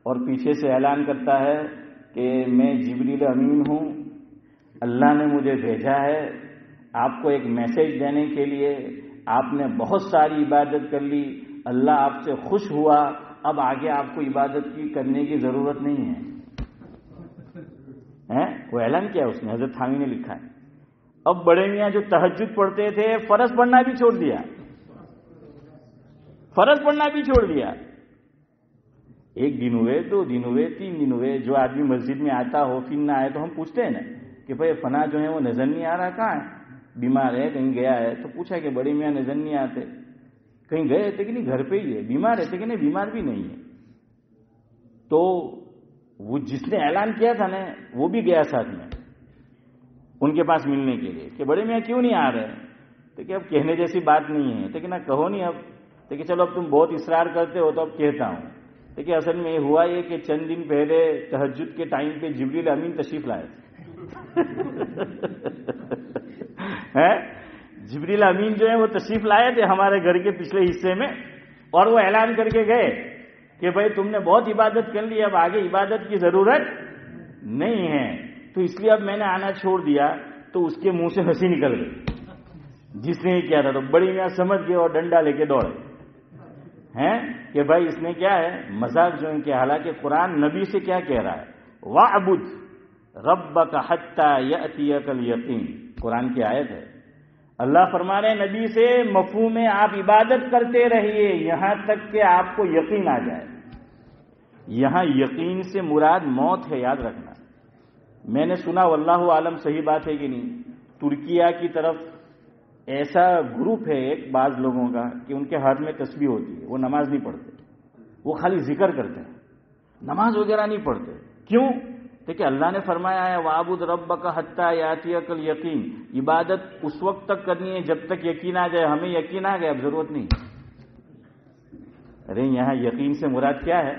اور پیچھے سے اعلان کرتا ہے کہ میں جبریل امین ہوں، اللہ نے مجھے بھیجا ہے آپ کو ایک میسج دینے کے لیے، آپ نے بہت ساری عبادت کر لی، اللہ آپ سے خوش ہوا، اب آگے آپ کو عبادت کی کرنے کی ضرورت نہیں ہے۔ وہ اعلان کیا اس نے، حضرت تھانوی نے لکھا ہے۔ اب بڑے میاں جو تہجد پڑھتے تھے فرض پڑھنا بھی چھوڑ دیا، فرض پڑھنا بھی چھوڑ دیا۔ 1 دن ہوئے، 2 دن ہوئے، 3 دن ہوئے، جو آدمی مسجد میں آتا ہو پھر نہ آئے تو ہم پوچھتے ہیں نا کہ بھائی فنا جو ہے وہ نظر نہیں آ رہا، کہاں ہے؟ بیمار ہے، کہیں گیا ہے؟ تو پوچھا کہ بڑے میاں نظر نہیں آتے، کہیں گئے تھے کہ نہیں؟ گھر پہ ہی ہے۔ بیمار ہے کہ نہیں؟ بیمار بھی نہیں ہے۔ تو وہ جس نے اعلان کیا تھا نا وہ بھی گیا ساتھ میں ان کے پاس ملنے کے لیے کہ بڑے میاں کیوں نہیں آ رہے؟ تو کہ اب کہنے جیسی بات نہیں ہے، تو کہ نہ کہو نہیں اب، تو کہ چلو اب تم بہت اصرار کرتے ہو تو اب کہتا ہوں۔ تو کہ اصل میں یہ ہوا یہ کہ چند دن پہلے تہجد کے ٹائم پہ جبریل امین تشریف لائے جبریل امین جو ہے وہ تشریف لائے تھے ہمارے گھر کے پچھلے حصے میں، اور وہ اعلان کر کے گئے کہ بھائی تم نے بہت عبادت کر لی، اب آگے عبادت کی ضرورت نہیں ہے۔ تو اس لیے اب میں نے آنا چھوڑ دیا۔ تو اس کے منہ سے ہنسی نکل گئی جس نے یہ کیا تھا، تو بڑی میاں سمجھ گئے اور ڈنڈا لے کے دوڑے کہ بھائی اس نے کیا ہے مذاق جو ان کے، حالانکہ قرآن نبی سے کیا کہہ رہا ہے، وَاعْبُدْ رَبَّكَ حَتَّى يَأْتِيَكَ الْيَقِينُ، قرآن کی آیت ہے۔ اللہ فرما رہے ہیں نبی سے مفہوم میں آپ عبادت کرتے رہیے یہاں تک کہ آپ کو یقین آ جائے۔ یہاں یقین سے مراد موت ہے، یاد رکھنا۔ میں نے سنا واللہ عالم صحیح بات ہے کہ نہیں، ترکیہ کی طرف ایسا گروپ ہے ایک بعض لوگوں کا کہ ان کے ہاتھ میں تسبیح ہوتی ہے، وہ نماز نہیں پڑھتے، وہ خالی ذکر کرتے ہیں، نماز وغیرہ نہیں پڑھتے۔ کیوں؟ کہ اللہ نے فرمایا ہے وَاعْبُدْ رَبَّكَ حَتَّى يَأْتِيَكَ الْيَقِينُ، عبادت اس وقت تک کرنی ہے جب تک یقین آ جائے۔ ہمیں یقین آ گیا، اب ضرورت نہیں۔ ارے یہاں یقین سے مراد کیا ہے؟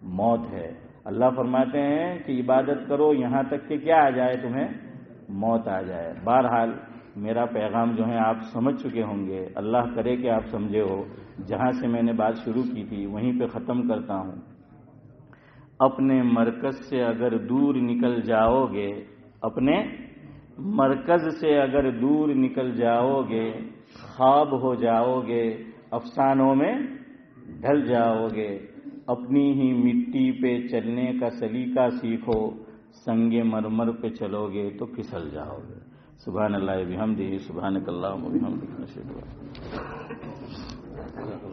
موت ہے۔ اللہ فرماتے ہیں کہ عبادت کرو یہاں تک کہ کیا آ جائے، تمہیں موت آ جائے۔ بہرحال میرا پیغام جو ہے آپ سمجھ چکے ہوں گے، اللہ کرے کہ آپ سمجھے ہو۔ جہاں سے میں نے بات شروع کی تھی وہیں پہ ختم کرتا ہوں۔ اپنے مرکز سے اگر دور نکل جاؤ گے، اپنے مرکز سے اگر دور نکل جاؤ گے، خواب ہو جاؤ گے، افسانوں میں ڈھل جاؤ گے۔ اپنی ہی مٹی پہ چلنے کا سلیقہ سیکھو، سنگ مرمر پہ چلو گے تو پھسل جاؤ گے۔ سبحان اللہ بحمدہ، سبحانک اللہم وبحمدک، نشہد ان لا الہ الا انت